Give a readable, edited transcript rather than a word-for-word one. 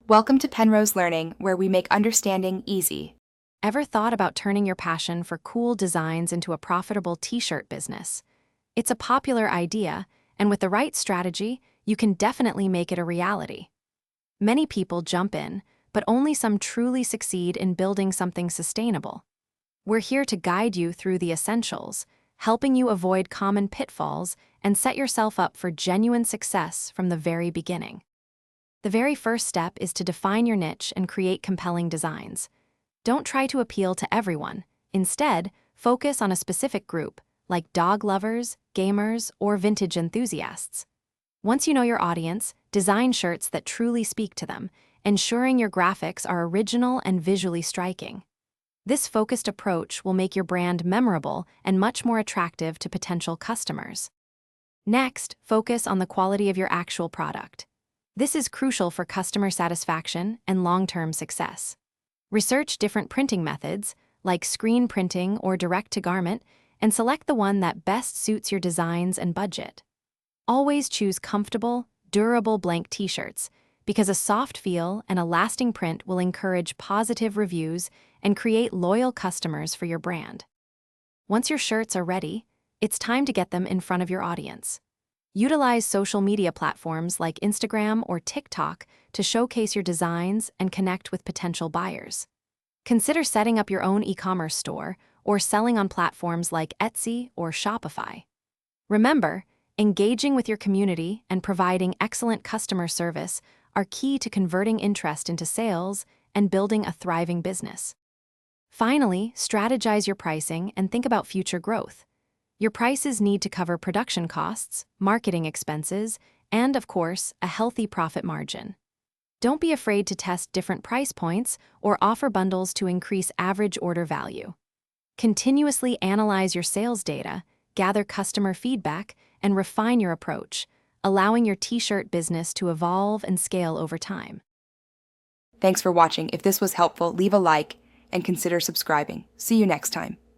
Welcome to Penrose Learning, where we make understanding easy. Ever thought about turning your passion for cool designs into a profitable t-shirt business? It's a popular idea, and with the right strategy, you can definitely make it a reality. Many people jump in, but only some truly succeed in building something sustainable. We're here to guide you through the essentials, helping you avoid common pitfalls and set yourself up for genuine success from the very beginning. The very first step is to define your niche and create compelling designs. Don't try to appeal to everyone. Instead, focus on a specific group, like dog lovers, gamers, or vintage enthusiasts. Once you know your audience, design shirts that truly speak to them, ensuring your graphics are original and visually striking. This focused approach will make your brand memorable and much more attractive to potential customers. Next, focus on the quality of your actual product. This is crucial for customer satisfaction and long-term success. Research different printing methods, like screen printing or direct-to-garment, and select the one that best suits your designs and budget. Always choose comfortable, durable blank t-shirts, because a soft feel and a lasting print will encourage positive reviews and create loyal customers for your brand. Once your shirts are ready, it's time to get them in front of your audience. Utilize social media platforms like Instagram or TikTok to showcase your designs and connect with potential buyers. Consider setting up your own e-commerce store or selling on platforms like Etsy or Shopify. Remember, engaging with your community and providing excellent customer service are key to converting interest into sales and building a thriving business. Finally, strategize your pricing and think about future growth. Your prices need to cover production costs, marketing expenses, and, of course, a healthy profit margin. Don't be afraid to test different price points or offer bundles to increase average order value. Continuously analyze your sales data, gather customer feedback, and refine your approach, allowing your t-shirt business to evolve and scale over time. Thanks for watching. If this was helpful, leave a like and consider subscribing. See you next time.